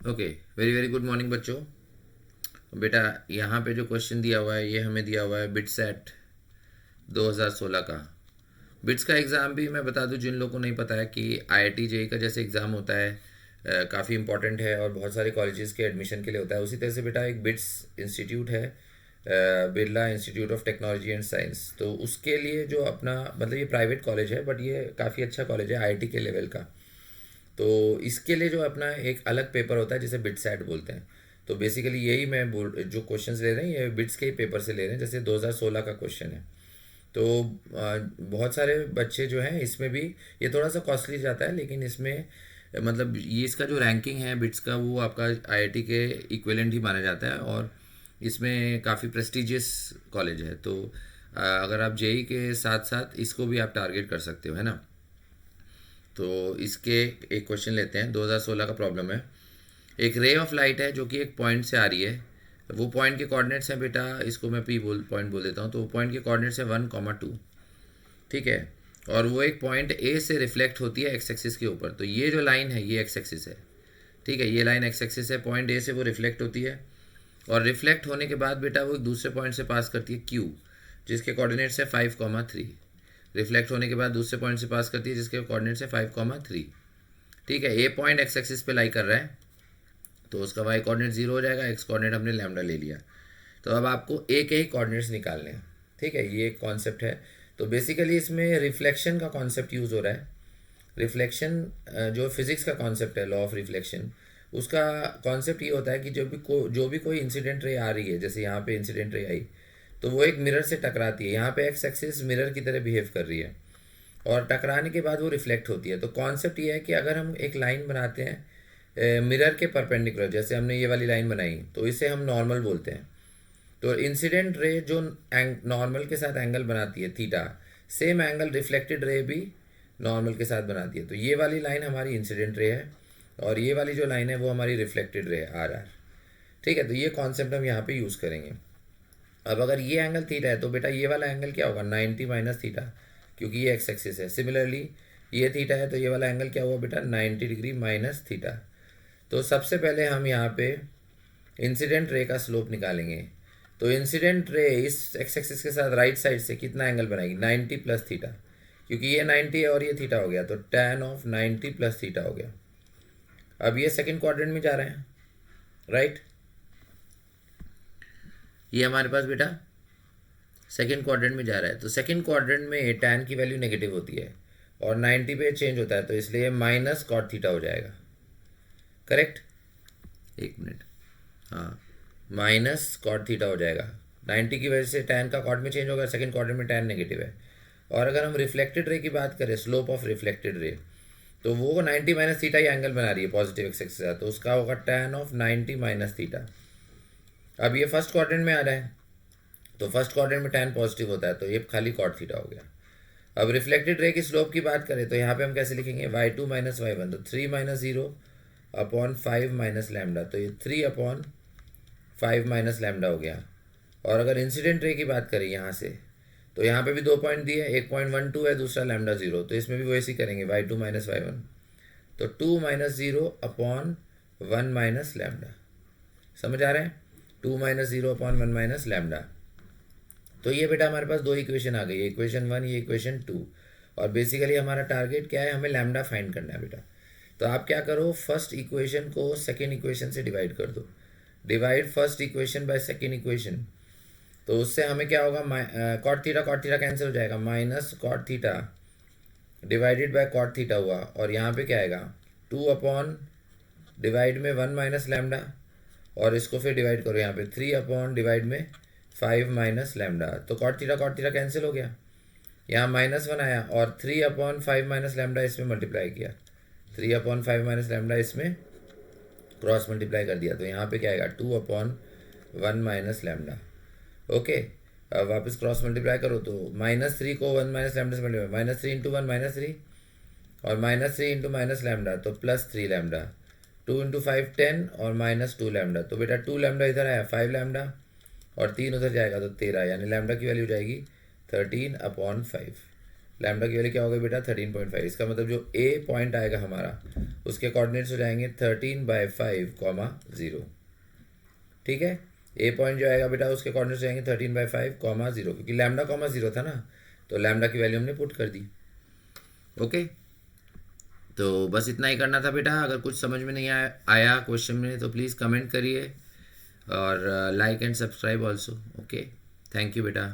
Okay, very very good morning बच्चों। बेटा, यहाँ पे जो क्वेश्चन दिया हुआ है ये हमें दिया हुआ है बिटसेट 2016 का। बिट्स का एग्ज़ाम भी मैं बता दूं जिन लोगों को नहीं पता है कि आईआईटी जेई का जैसे एग्ज़ाम होता है, काफ़ी इंपॉर्टेंट है और बहुत सारे कॉलेजेस के एडमिशन के लिए होता है। उसी तरह से बेटा एक बिट्स इंस्टीट्यूट है, Birla institute of technology and science. तो उसके लिए जो अपना मतलब ये प्राइवेट कॉलेज है बट ये काफ़ी अच्छा कॉलेज है आईआईटी के लेवल का। तो इसके लिए जो अपना एक अलग पेपर होता है जिसे बिटसैट बोलते हैं। तो बेसिकली यही मैं बोल जो क्वेश्चंस ले रहे हैं ये बिट्स के ही पेपर से ले रहे हैं, जैसे 2016 का क्वेश्चन है। तो बहुत सारे बच्चे जो हैं इसमें भी, ये थोड़ा सा कॉस्टली जाता है लेकिन इसमें मतलब ये इसका जो रैंकिंग है बिट्स का वो आपका आईआईटी के इक्विवेलेंट ही माना जाता है और इसमें काफ़ी प्रेस्टिजियस कॉलेज है। तो अगर आप जेई के साथ साथ इसको भी आप टारगेट कर सकते हो, है ना। तो इसके एक क्वेश्चन लेते हैं, 2016 का प्रॉब्लम है। एक रे ऑफ लाइट है जो कि एक पॉइंट से आ रही है। वो पॉइंट के कोऑर्डिनेट्स हैं बेटा, इसको मैं पॉइंट बोल देता हूँ। तो वो पॉइंट के कोऑर्डिनेट्स हैं 1, 2। ठीक है। और वो एक पॉइंट ए से रिफ्लेक्ट होती है एक्स एक्सिस के ऊपर। तो ये जो लाइन है ये एक्स एक्सिस है। ठीक है, ये लाइन एक्स एक्सिस है, पॉइंट ए से वो रिफ्लेक्ट होती है। और रिफ्लेक्ट होने के बाद बेटा वो दूसरे पॉइंट से पास करती है क्यू, जिसके कोऑर्डिनेट्स है 5, 3। रिफ्लेक्ट होने के बाद दूसरे पॉइंट से पास करती है जिसके कोऑर्डिनेट्स है 5, 3। ठीक है, ए पॉइंट एक्स एक्सिस पे लाई कर रहा है तो उसका वाई कोऑर्डिनेट जीरो हो जाएगा, एक्स कोऑर्डिनेट हमने लैम्डा ले लिया। तो अब आपको ए के ही कोऑर्डिनेट्स निकालने हैं। ठीक है, ये एक कॉन्सेप्ट है। तो बेसिकली इसमें रिफ्लेक्शन का कॉन्सेप्ट यूज़ हो रहा है। रिफ्लेक्शन जो फिज़िक्स का कॉन्सेप्ट है, लॉ ऑफ रिफ्लेक्शन, उसका कॉन्सेप्ट ये होता है कि जो भी कोई इंसिडेंट रे आ रही है, जैसे यहाँ पे इंसिडेंट रे आई तो वो एक मिरर से टकराती है। यहाँ पे एक्स एक्सिस मिरर की तरह बिहेव कर रही है और टकराने के बाद वो रिफ्लेक्ट होती है। तो कॉन्सेप्ट ये है कि अगर हम एक लाइन बनाते हैं मिरर के परपेंडिकुलर, जैसे हमने ये वाली लाइन बनाई तो इसे हम नॉर्मल बोलते हैं। तो इंसिडेंट रे जो नॉर्मल के साथ एंगल बनाती है theta, same angle reflected ray भी नॉर्मल के साथ बनाती है। तो ये वाली लाइन हमारी इंसिडेंट रे है और ये वाली जो लाइन है वो हमारी रिफ्लेक्टेड रे है, आर आर। ठीक है, तो ये कॉन्सेप्ट हम यहाँ पे यूज़ करेंगे। अब अगर ये एंगल थीटा है तो बेटा ये वाला एंगल क्या होगा, 90 माइनस थीटा, क्योंकि ये एक्स एक्सिस है। सिमिलरली ये थीटा है तो ये वाला एंगल क्या हुआ बेटा, 90 डिग्री माइनस थीटा। तो सबसे पहले हम यहाँ पे इंसिडेंट रे का स्लोप निकालेंगे। तो इंसिडेंट रे इस एक्स एक्सिस के साथ राइट साइड से कितना एंगल बनाएगी, 90 प्लस थीटा, क्योंकि ये 90 है और ये थीटा हो गया तो tan ऑफ 90 प्लस थीटा हो गया। अब ये सेकंड क्वाड्रेंट में जा रहे हैं, राइट। ये हमारे पास बेटा सेकंड क्वाड्रेंट में जा रहा है। तो सेकंड क्वाड्रेंट में tan की वैल्यू नेगेटिव होती है और 90 पे चेंज होता है तो इसलिए माइनस कॉट थीटा हो जाएगा। करेक्ट, एक मिनट, हाँ, माइनस कॉट थीटा हो जाएगा। 90 की वजह से tan का कॉट में चेंज होगा, सेकंड क्वाड्रेंट में tan नेगेटिव है। और अगर हम रिफ्लेक्टेड रे की बात करें, स्लोप ऑफ रिफ्लेक्टेड रे, तो वो 90 माइनस थीटा ही एंगल बना रही है पॉजिटिव एक्स एक्सिस के साथ, तो उसका होगा tan ऑफ 90 माइनस थीटा। अब ये फर्स्ट क्वाड्रेंट में आ रहा है तो फर्स्ट क्वाड्रेंट में tan पॉजिटिव होता है तो ये खाली कॉट थीटा हो गया। अब रिफ्लेक्टेड रे की स्लोप की बात करें तो यहाँ पे हम कैसे लिखेंगे, y2 माइनस y1, तो 3 minus zero upon 5 minus lambda, तो ये 3 अपॉन 5 माइनस लैम्डा हो गया। और अगर इंसिडेंट रे की बात करें यहाँ से, तो यहाँ पे भी 2 पॉइंट दिए, एक पॉइंट 1 2 है, दूसरा लैम्डा 0, तो इसमें भी वैसे ही करेंगे, y2 माइनस y1, तो 2 minus zero upon 1 minus lambda. समझ आ रहे हैं, 2 minus zero upon 1 minus lambda. तो ये बेटा हमारे पास दो इक्वेशन आ गई, इक्वेशन 1, ये इक्वेशन 2। और बेसिकली हमारा टारगेट क्या है, हमें लैम्डा फाइंड करना है बेटा। तो आप क्या करो, फर्स्ट इक्वेशन को सेकेंड इक्वेशन से डिवाइड कर दो। Divide first equation by second equation, तो उससे हमें क्या होगा, कॉट थीटा कैंसिल हो जाएगा, minus cot theta divided by cot theta हुआ। और यहाँ पे क्या आएगा, 2 अपॉन डिवाइड में 1 माइनस लैम्डा, और इसको फिर डिवाइड करो यहाँ पे 3 अपॉन डिवाइड में 5 माइनस लैम्डा, तो कॉट थीटा कैंसिल हो गया। यहाँ -1 आया और 3 अपॉन 5 माइनस लैम्डा इसमें मल्टीप्लाई किया, 3 अपॉन 5 माइनस लैम्डा इसमें क्रॉस मल्टीप्लाई कर दिया, तो यहाँ पे क्या आएगा, 2 अपॉन 1 माइनस लैम्डा। ओके, अब वापस क्रॉस मल्टीप्लाई करो तो -3 को 1 माइनस लैम्डा से मल्टीप्लाई, -3 इंटू 1 -3, और -3 इंटू माइनस लैम्डा तो +3 लैम्डा, 2 इंटू 5 10 और -2 लैम्डा। तो बेटा 2 लैम्डा इधर आया, 5 लैम्डा, और 3 उधर जाएगा तो 13, यानी लैम्डा की वैल्यू जाएगी 13 अपॉन 5। लैम्डा की वैल्यू क्या हो गई बेटा 13.5। इसका मतलब जो ए पॉइंट आएगा हमारा उसके कोऑर्डिनेट्स हो जाएंगे 13/5, 0। ठीक है, ए पॉइंट जो आएगा बेटा उसके कोऑर्डिनेट्स हो जाएंगे 13/5, 0, क्योंकि लैम्डा 0 था ना, तो लैम्डा की वैल्यू हमने पुट कर दी। ओके, तो बस इतना ही करना था बेटा। अगर कुछ समझ में नहीं आया क्वेश्चन में तो प्लीज़ कमेंट करिए और like and subscribe also. Okay, thank you बेटा।